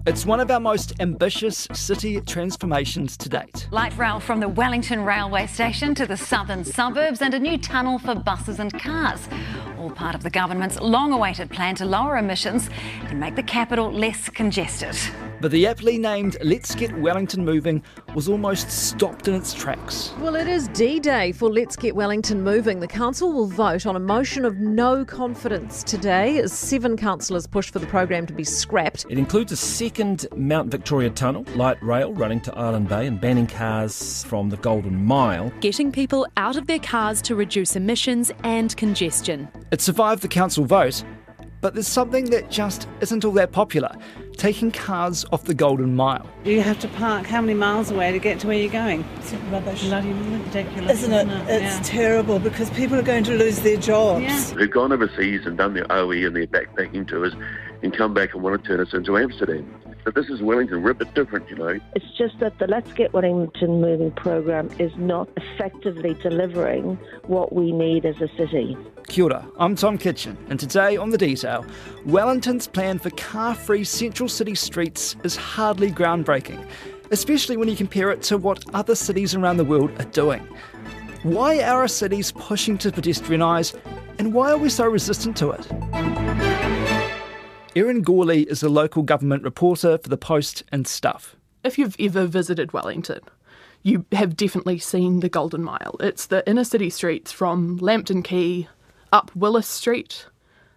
It's one of our most ambitious city transformations to date. Light rail from the Wellington railway station to the southern suburbs and a new tunnel for buses and cars. All part of the government's long-awaited plan to lower emissions and make the capital less congested. But the aptly named Let's Get Wellington Moving was almost stopped in its tracks. Well, it is D-Day for Let's Get Wellington Moving. The council will vote on a motion of no confidence today as 7 councillors push for the program to be scrapped. It includes a second Mount Victoria tunnel, light rail running to Island Bay and banning cars from the Golden Mile. Getting people out of their cars to reduce emissions and congestion. It survived the council vote, but there's something that just isn't all that popular: taking cars off the Golden Mile. You have to park how many miles away to get to where you're going? It's rubbish. Bloody ridiculous. Isn't it? It's terrible because people are going to lose their jobs. Yeah. Who've gone overseas and done their OE and their backpacking tours and come back and want to turn us into Amsterdam. But this is Wellington, we're a bit different, you know. It's just that the Let's Get Wellington Moving program is not effectively delivering what we need as a city. Kia ora, I'm Tom Kitchen, and today on The Detail, Wellington's plan for car-free central city streets is hardly groundbreaking, especially when you compare it to what other cities around the world are doing. Why are our cities pushing to pedestrianise, and why are we so resistant to it? Erin Gawley is a local government reporter for The Post and Stuff. If you've ever visited Wellington, you have definitely seen the Golden Mile. It's the inner city streets from Lambton Quay, up Willis Street,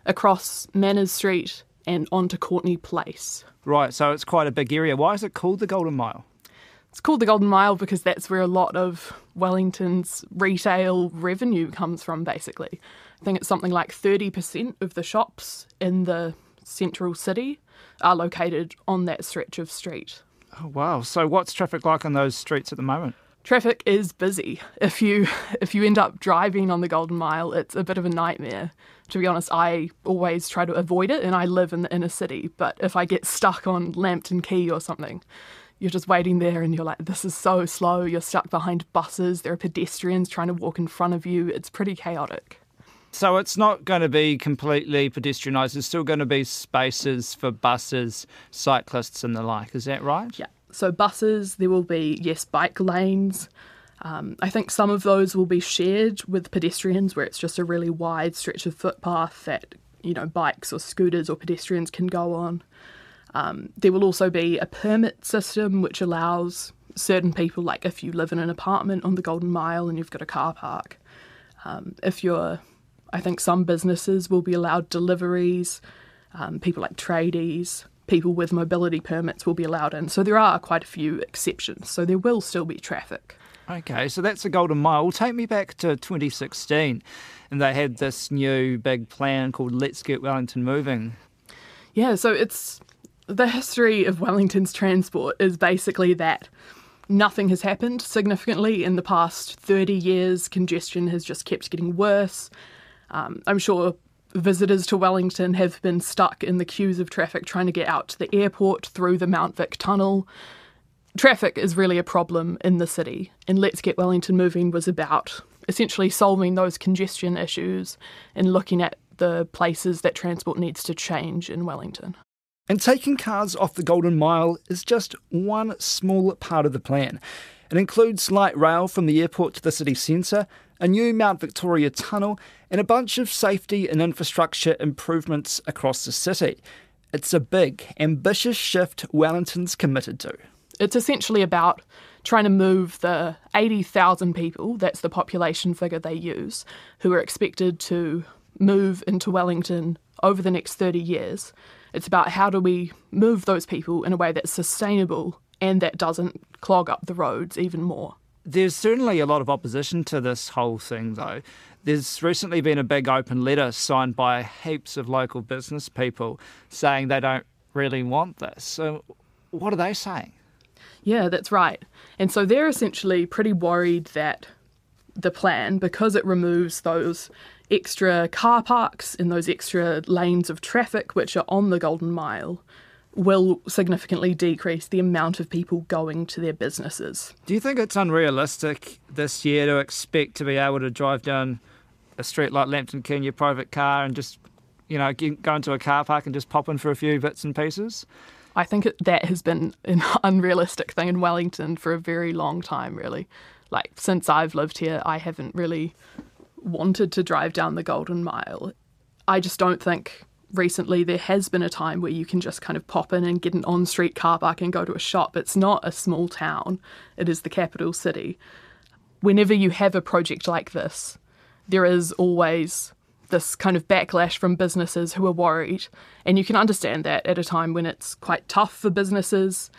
across Manners Street and onto Courtney Place. Right, so it's quite a big area. Why is it called the Golden Mile? It's called the Golden Mile because that's where a lot of Wellington's retail revenue comes from, basically. I think it's something like 30% of the shops in the central city are located on that stretch of street. Oh wow, so what's traffic like on those streets at the moment? Traffic is busy. If you end up driving on the Golden Mile, it's a bit of a nightmare. To be honest, I always try to avoid it and I live in the inner city, but if I get stuck on Lambton Quay or something, you're just waiting there and you're like, this is so slow, you're stuck behind buses, there are pedestrians trying to walk in front of you, it's pretty chaotic. So it's not going to be completely pedestrianised. There's still going to be spaces for buses, cyclists and the like. Is that right? Yeah. So buses, there will be, yes, bike lanes. I think some of those will be shared with pedestrians where it's just a really wide stretch of footpath that, you know, bikes or scooters or pedestrians can go on. There will also be a permit system which allows certain people, like if you live in an apartment on the Golden Mile and you've got a car park, I think some businesses will be allowed deliveries, people like tradies, people with mobility permits will be allowed in. So there are quite a few exceptions, so there will still be traffic. Okay, so that's the Golden Mile. Well, take me back to 2016, and they had this new big plan called Let's Get Wellington Moving. Yeah, so it's the history of Wellington's transport is basically that nothing has happened significantly in the past 30 years. Congestion has just kept getting worse. I'm sure visitors to Wellington have been stuck in the queues of traffic trying to get out to the airport through the Mount Vic tunnel. Traffic is really a problem in the city, and Let's Get Wellington Moving was about essentially solving those congestion issues and looking at the places that transport needs to change in Wellington. And taking cars off the Golden Mile is just one small part of the plan. It includes light rail from the airport to the city centre, a new Mount Victoria tunnel, and a bunch of safety and infrastructure improvements across the city. It's a big, ambitious shift Wellington's committed to. It's essentially about trying to move the 80,000 people, that's the population figure they use, who are expected to move into Wellington over the next 30 years. It's about how do we move those people in a way that's sustainable and that doesn't clog up the roads even more. There's certainly a lot of opposition to this whole thing, though. There's recently been a big open letter signed by heaps of local business people saying they don't really want this. So what are they saying? Yeah, that's right. And so they're essentially pretty worried that the plan, because it removes those extra car parks and those extra lanes of traffic which are on the Golden Mile, will significantly decrease the amount of people going to their businesses. Do you think it's unrealistic this year to expect to be able to drive down a street like Lambton Quay in your private car and just, go into a car park and just pop in for a few bits and pieces? I think that has been an unrealistic thing in Wellington for a very long time, really. Like, since I've lived here, I haven't really wanted to drive down the Golden Mile. I just don't think recently there has been a time where you can just kind of pop in and get an on-street car park and go to a shop. It's not a small town. It is the capital city. Whenever you have a project like this, there is always this kind of backlash from businesses who are worried. And you can understand that at a time when it's quite tough for businesses.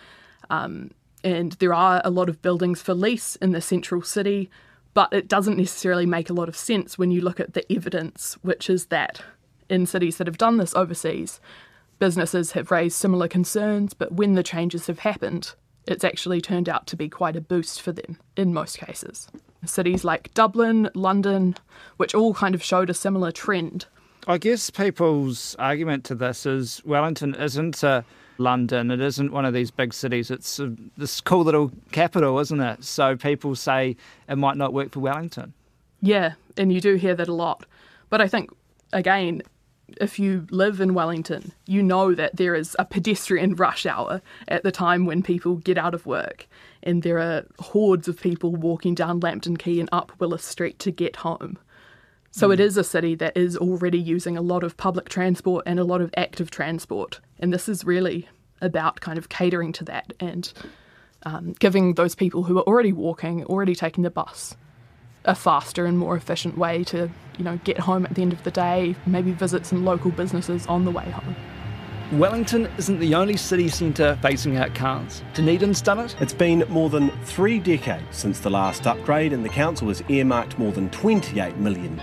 And there are a lot of buildings for lease in the central city, but it doesn't necessarily make a lot of sense when you look at the evidence, which is that in cities that have done this overseas, businesses have raised similar concerns, but when the changes have happened, it's actually turned out to be quite a boost for them in most cases. Cities like Dublin, London, which all kind of showed a similar trend. I guess people's argument to this is Wellington isn't London. It isn't one of these big cities. It's this cool little capital, isn't it? So people say it might not work for Wellington. Yeah, and you do hear that a lot. But I think, again, if you live in Wellington, you know that there is a pedestrian rush hour at the time when people get out of work, and there are hordes of people walking down Lambton Quay and up Willis Street to get home. So it is a city that is already using a lot of public transport and a lot of active transport, and this is really about kind of catering to that and giving those people who are already walking, already taking the bus, a faster and more efficient way to, get home at the end of the day, maybe visit some local businesses on the way home. Wellington isn't the only city centre phasing out cars. Dunedin's done it. It's been more than 3 decades since the last upgrade, and the council has earmarked more than $28 million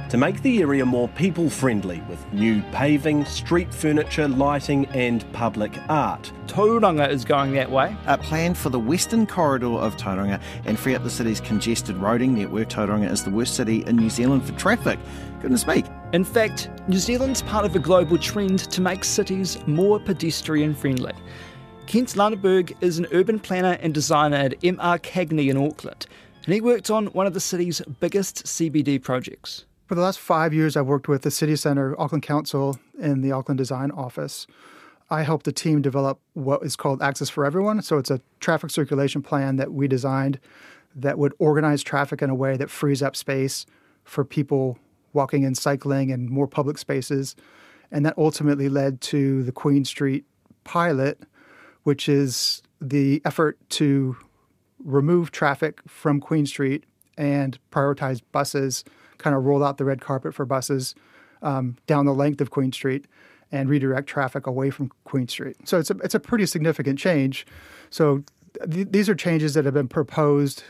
to make the area more people-friendly with new paving, street furniture, lighting and public art. Tauranga is going that way. A plan for the western corridor of Tauranga and free up the city's congested roading network. Tauranga is the worst city in New Zealand for traffic. Goodness me. In fact, New Zealand's part of a global trend to make cities more pedestrian-friendly. Kent Lanneberg is an urban planner and designer at M.R. Cagney in Auckland, and he worked on one of the city's biggest CBD projects. For the last 5 years, I've worked with the City Centre, Auckland Council, and the Auckland Design Office. I helped the team develop what is called Access for Everyone. So it's a traffic circulation plan that we designed that would organize traffic in a way that frees up space for people walking and cycling and more public spaces. And that ultimately led to the Queen Street pilot, which is the effort to remove traffic from Queen Street and prioritize buses, kind of roll out the red carpet for buses down the length of Queen Street and redirect traffic away from Queen Street. So it's a pretty significant change. So these are changes that have been proposed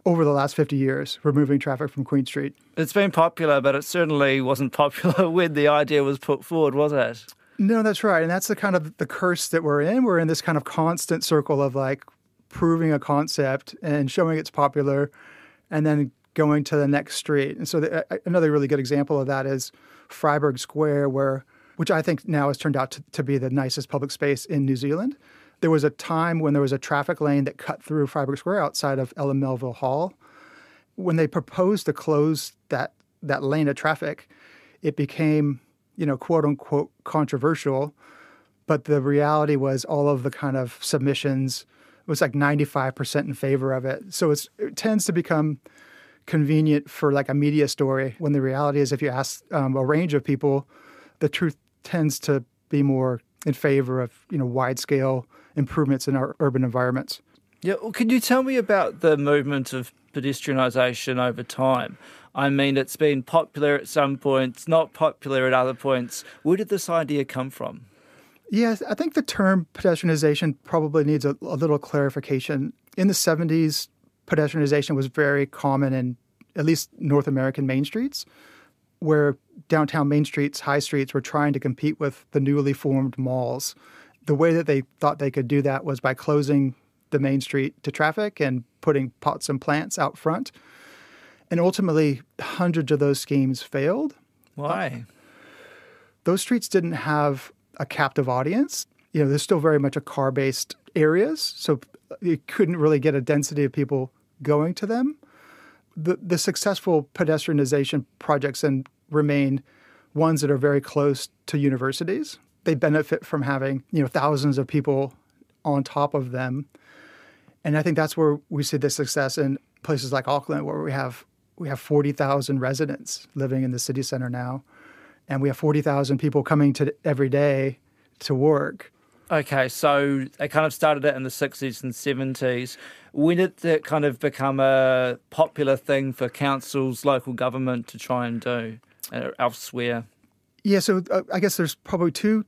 over the last 50 years, removing traffic from Queen Street. It's been popular, but it certainly wasn't popular when the idea was put forward, was it? No, that's right. And that's the kind of the curse that we're in. We're in this kind of constant circle of like proving a concept and showing it's popular and then going to the next street. And so another really good example of that is Freiburg Square, which I think now has turned out to be the nicest public space in New Zealand. There was a time when there was a traffic lane that cut through Freiburg Square outside of Ellen Melville Hall. When they proposed to close that lane of traffic, it became, quote unquote controversial. But the reality was all of the kind of submissions was like 95% in favor of it. So it tends to become convenient for like a media story when the reality is if you ask a range of people, the truth tends to be more in favor of, wide-scale improvements in our urban environments. Yeah, well, can you tell me about the movement of pedestrianisation over time? I mean, it's been popular at some points, not popular at other points. Where did this idea come from? Yes, I think the term pedestrianisation probably needs a little clarification. In the 70s, pedestrianisation was very common in at least North American main streets, where downtown main streets, high streets, were trying to compete with the newly formed malls. The way that they thought they could do that was by closing the main street to traffic and putting pots and plants out front. And ultimately, hundreds of those schemes failed. Why? Those streets didn't have a captive audience. There's still very much a car-based areas, so you couldn't really get a density of people going to them. The successful pedestrianization projects remain ones that are very close to universities. They benefit from having, thousands of people on top of them. And I think that's where we see the success in places like Auckland, where we have 40,000 residents living in the city center now. And we have 40,000 people coming to every day to work. Okay, so they kind of started it in the 60s and 70s. When did it kind of become a popular thing for councils, local government to try and do elsewhere? Yeah, so I guess there's probably two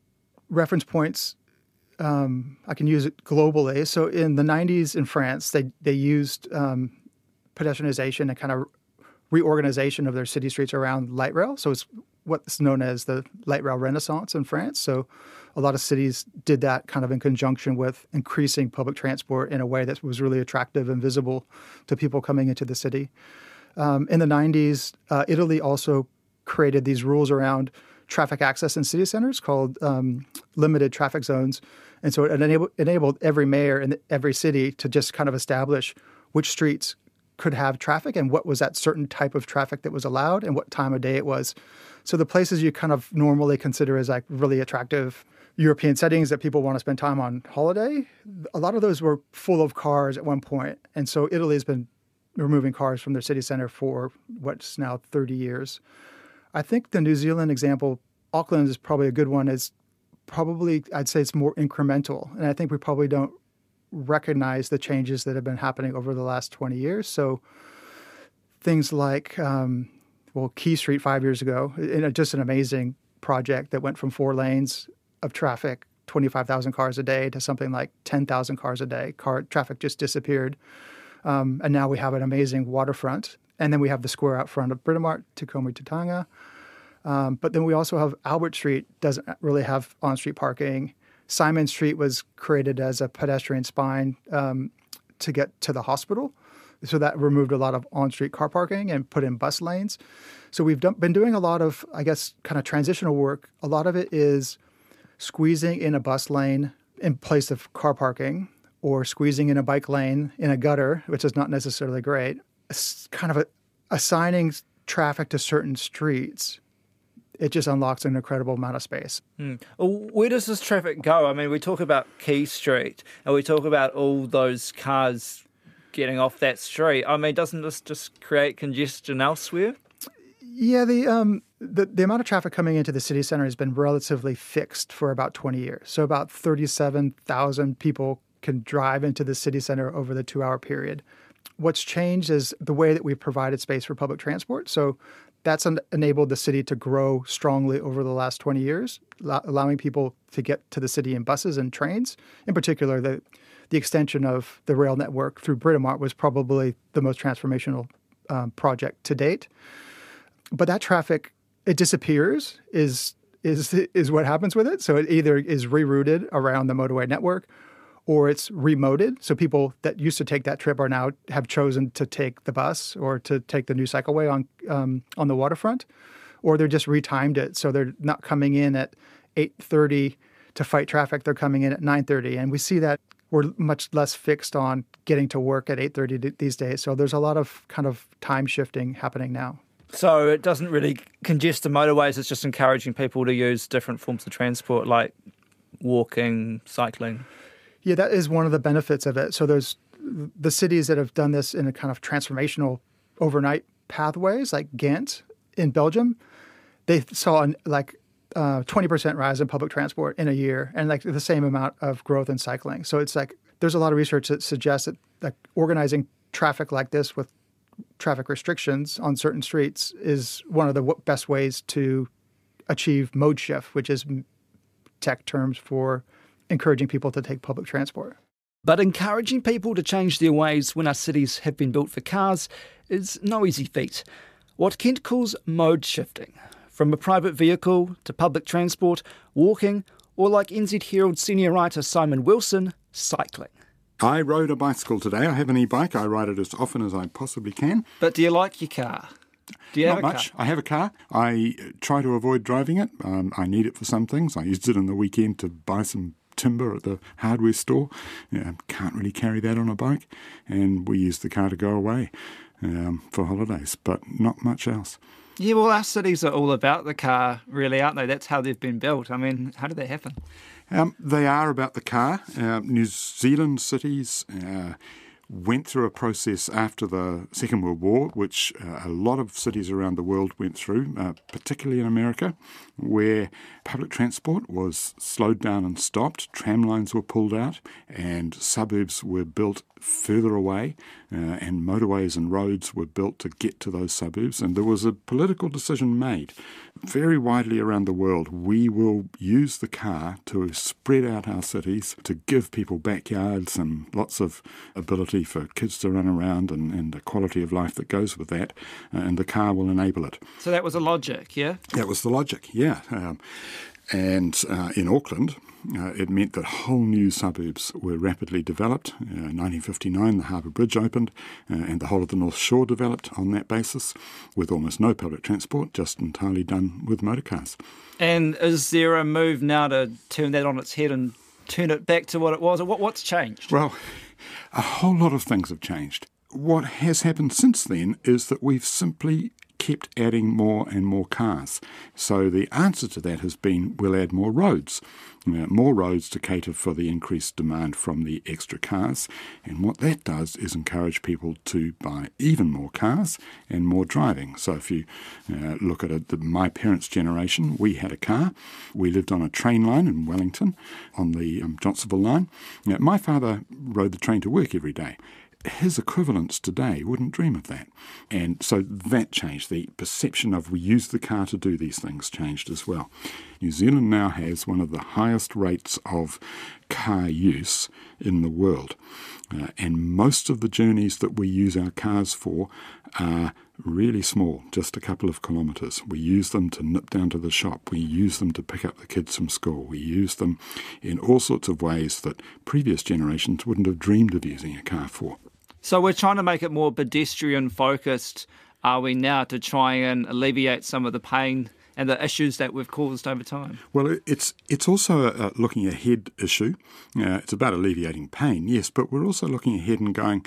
reference points I can use it globally. So in the 90s in France, they used pedestrianisation and kind of reorganization of their city streets around light rail. So it's what's known as the light rail renaissance in France. So a lot of cities did that kind of in conjunction with increasing public transport in a way that was really attractive and visible to people coming into the city. In the 90s, Italy also created these rules around traffic access in city centers called limited traffic zones. And so it enabled every mayor in every city to just kind of establish which streets could have traffic and what was that certain type of traffic that was allowed and what time of day it was. So the places you kind of normally consider as like really attractive European settings that people want to spend time on holiday, a lot of those were full of cars at one point. And so Italy's been removing cars from their city center for what's now 30 years. I think the New Zealand example, Auckland is probably a good one, is probably, I'd say it's more incremental. And I think we probably don't recognize the changes that have been happening over the last 20 years. So things like, Key Street 5 years ago, just an amazing project that went from 4 lanes of traffic, 25,000 cars a day, to something like 10,000 cars a day. Traffic just disappeared. And now we have an amazing waterfront. And then we have the square out front of Britomart, Tukomi Tutanga. But then we also have Albert Street, doesn't really have on-street parking. Simon Street was created as a pedestrian spine to get to the hospital. So that removed a lot of on-street car parking and put in bus lanes. So we've been doing a lot of, I guess, kind of transitional work. A lot of it is squeezing in a bus lane in place of car parking, or squeezing in a bike lane in a gutter, which is not necessarily great. It's kind of assigning traffic to certain streets. It just unlocks an incredible amount of space. Where does this traffic go? I mean, we talk about Key Street and we talk about all those cars getting off that street. I mean, doesn't this just create congestion elsewhere? Yeah, the amount of traffic coming into the city center has been relatively fixed for about 20 years. So about 37,000 people can drive into the city center over the 2-hour period. What's changed is the way that we've provided space for public transport. So that's enabled the city to grow strongly over the last 20 years, allowing people to get to the city in buses and trains. In particular, the extension of the rail network through Britomart was probably the most transformational project to date. But that traffic, it disappears, is what happens with it. So it either is rerouted around the motorway network, or it's remoded. So people that used to take that trip are now have chosen to take the bus or to take the new cycleway on the waterfront, or they're just retimed it. So they're not coming in at 8:30 to fight traffic. They're coming in at 9:30. And we see that we're much less fixed on getting to work at 8:30 these days. So there's a lot of kind of time shifting happening now. So it doesn't really congest the motorways. It's just encouraging people to use different forms of transport like walking, cycling. Yeah, that is one of the benefits of it. So there's the cities that have done this in a kind of transformational overnight pathways, like Ghent in Belgium. They saw 20% rise in public transport in a year, and like the same amount of growth in cycling. So it's like there's a lot of research that suggests that like organizing traffic like this with traffic restrictions on certain streets is one of the best ways to achieve mode shift, which is tech terms for encouraging people to take public transport. But encouraging people to change their ways when our cities have been built for cars is no easy feat. What Kent calls mode shifting, from a private vehicle to public transport, walking, or like NZ Herald senior writer Simon Wilson, cycling. I rode a bicycle today. I have an e-bike. I ride it as often as I possibly can. But do you like your car? Do you have Not much. I have a car. I try to avoid driving it. I need it for some things. I used it on the weekend to buy some timber at the hardware store. Can't really carry that on a bike. And we use the car to go away for holidays, but not much else. Yeah, well, our cities are all about the car, really, aren't they? That's how they've been built. I mean, how did that happen? They are about the car. New Zealand cities went through a process after the Second World War, which a lot of cities around the world went through, particularly in America, where public transport was slowed down and stopped, tram lines were pulled out, and suburbs were built further away, and motorways and roads were built to get to those suburbs. And there was a political decision made very widely around the world. We will use the car to spread out our cities, to give people backyards and lots of ability for kids to run around and the quality of life that goes with that, and the car will enable it. So that was the logic, yeah? That was the logic, yeah. And in Auckland, it meant that whole new suburbs were rapidly developed. In 1959, the Harbour Bridge opened, and the whole of the North Shore developed on that basis, with almost no public transport, just entirely done with motor cars. And is there a move now to turn that on its head and turn it back to what it was? Or what's changed? Well, a whole lot of things have changed. What has happened since then is that we've simply kept adding more and more cars. So the answer to that has been we'll add more roads to cater for the increased demand from the extra cars. And what that does is encourage people to buy even more cars and more driving. So if you look at my parents' generation, we had a car. We lived on a train line in Wellington on the Johnsonville line. Now, my father rode the train to work every day. His equivalents today wouldn't dream of that. And so that changed. The perception of we use the car to do these things changed as well. New Zealand now has one of the highest rates of car use in the world. And most of the journeys that we use our cars for are really small, just a couple of kilometres. We use them to nip down to the shop. We use them to pick up the kids from school. We use them in all sorts of ways that previous generations wouldn't have dreamed of using a car for. So we're trying to make it more pedestrian-focused, are we now, to try and alleviate some of the pain and the issues that we've caused over time? Well, it's also a looking ahead issue. It's about alleviating pain, yes, but we're also looking ahead and going,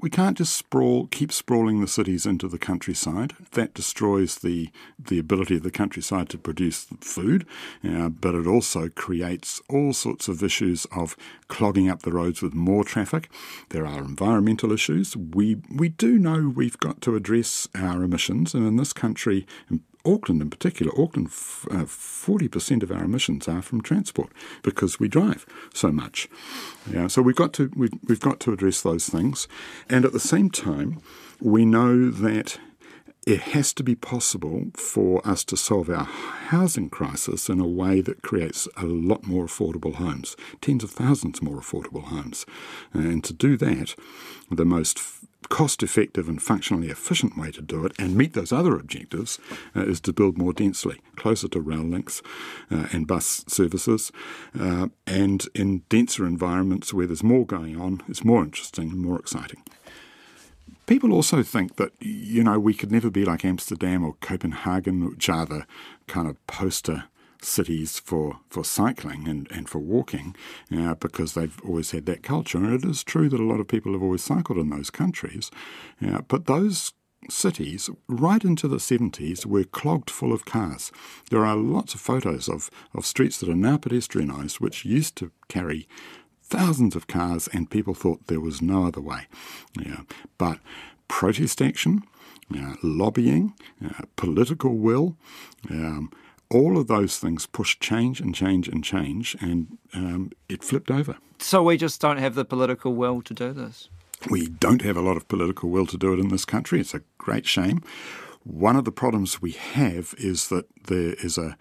we can't just keep sprawling the cities into the countryside. That destroys the ability of the countryside to produce food, but it also creates all sorts of issues of clogging up the roads with more traffic. There are environmental issues. We do know we've got to address our emissions, and in this country, Auckland in particular, 40% of our emissions are from transport because we drive so much. So we've got to address those things, and at the same time, we know that it has to be possible for us to solve our housing crisis in a way that creates a lot more affordable homes, tens of thousands more affordable homes. And to do that, the most cost-effective and functionally efficient way to do it and meet those other objectives is to build more densely, closer to rail links and bus services, and in denser environments where there's more going on, it's more interesting and more exciting. People also think that, we could never be like Amsterdam or Copenhagen, which are the kind of poster cities for cycling and for walking, because they've always had that culture. And it is true that a lot of people have always cycled in those countries, but those cities, right into the 70s, were clogged full of cars. There are lots of photos of streets that are now pedestrianised, which used to carry thousands of cars, and people thought there was no other way. But protest action, lobbying, political will, all of those things pushed change, and it flipped over. So we just don't have the political will to do this? We don't have a lot of political will to do it in this country. It's a great shame. One of the problems we have is that there is a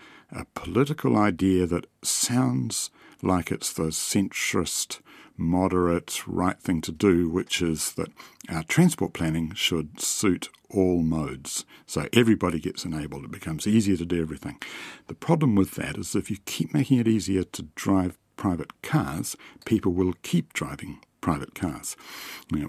political idea that sounds like it's the centrist, moderate, right thing to do, which is that our transport planning should suit all modes. So everybody gets enabled. It becomes easier to do everything. The problem with that is if you keep making it easier to drive private cars, people will keep driving private cars.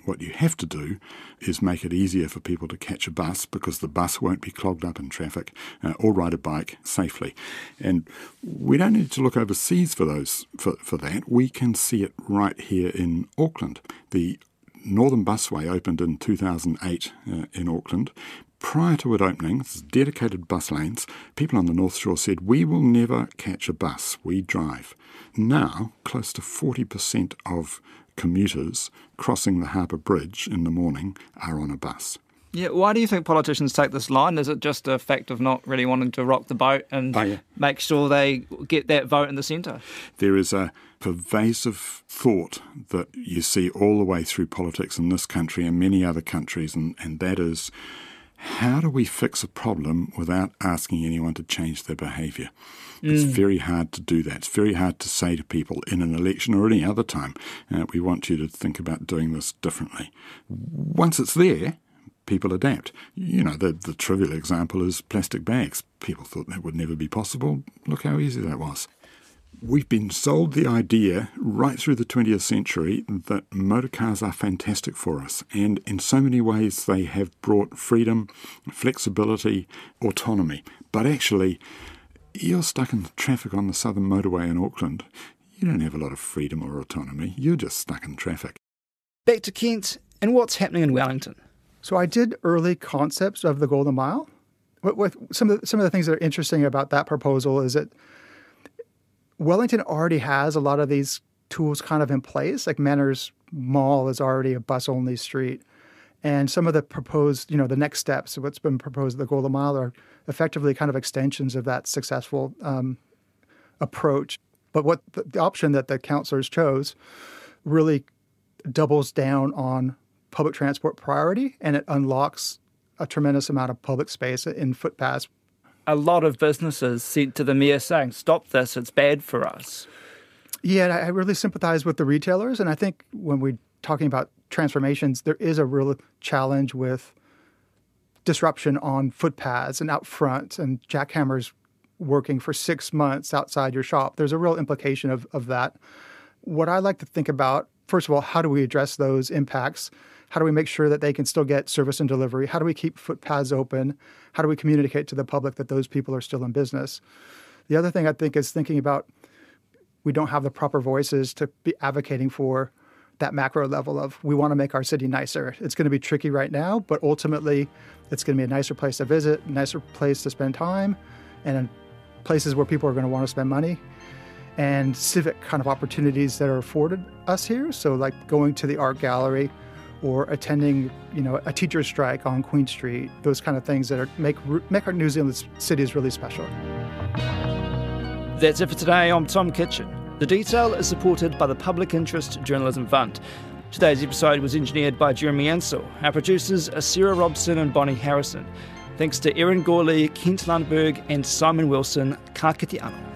What you have to do is make it easier for people to catch a bus, because the bus won't be clogged up in traffic, or ride a bike safely. And we don't need to look overseas for that. We can see it right here in Auckland. The Northern Busway opened in 2008 in Auckland. Prior to it opening, dedicated bus lanes, people on the North Shore said, we will never catch a bus, we drive. Now, close to 40% of commuters crossing the Harbour Bridge in the morning are on a bus. Yeah, why do you think politicians take this line? Is it just a fact of not really wanting to rock the boat and make sure they get that vote in the centre? There is a pervasive thought that you see all the way through politics in this country and many other countries, and that is, how do we fix a problem without asking anyone to change their behaviour? It's very hard to do that. It's very hard to say to people in an election or any other time, we want you to think about doing this differently. Once it's there, people adapt. You know, the trivial example is plastic bags. People thought that would never be possible. Look how easy that was. We've been sold the idea right through the 20th century that motor cars are fantastic for us, and in so many ways they have brought freedom, flexibility, autonomy. But actually, you're stuck in traffic on the southern motorway in Auckland. You don't have a lot of freedom or autonomy. You're just stuck in traffic. Back to Kent and what's happening in Wellington. So I did early concepts of the Golden Mile. With some of the things that are interesting about that proposal is that Wellington already has a lot of these tools kind of in place. Like Manners Mall is already a bus-only street. And some of the proposed, the next steps of what's been proposed at the Golden Mile are effectively kind of extensions of that successful approach. But what the option that the councillors chose really doubles down on public transport priority, and it unlocks a tremendous amount of public space in footpaths. A lot of businesses said to the mayor saying, stop this, it's bad for us. Yeah, I really sympathize with the retailers, and I think when we're talking about transformations, there is a real challenge with disruption on footpaths and out front, and jackhammers working for 6 months outside your shop. There's a real implication of that. What I like to think about, first of all, how do we address those impacts? How do we make sure that they can still get service and delivery? How do we keep footpaths open? How do we communicate to the public that those people are still in business? The other thing I think is thinking about, we don't have the proper voices to be advocating for that macro level of, we want to make our city nicer. It's going to be tricky right now, but ultimately it's going to be a nicer place to visit, a nicer place to spend time, and places where people are going to want to spend money, and civic kind of opportunities that are afforded us here. So like going to the art gallery or attending, a teacher's strike on Queen Street, those kind of things that make our New Zealand cities really special. That's it for today. I'm Tom Kitchen. The Detail is supported by the Public Interest Journalism Fund. Today's episode was engineered by Jeremy Ansell. Our producers are Sarah Robson and Bonnie Harrison. Thanks to Erin Gorley, Kent Lundberg and Simon Wilson. Ka kite anō.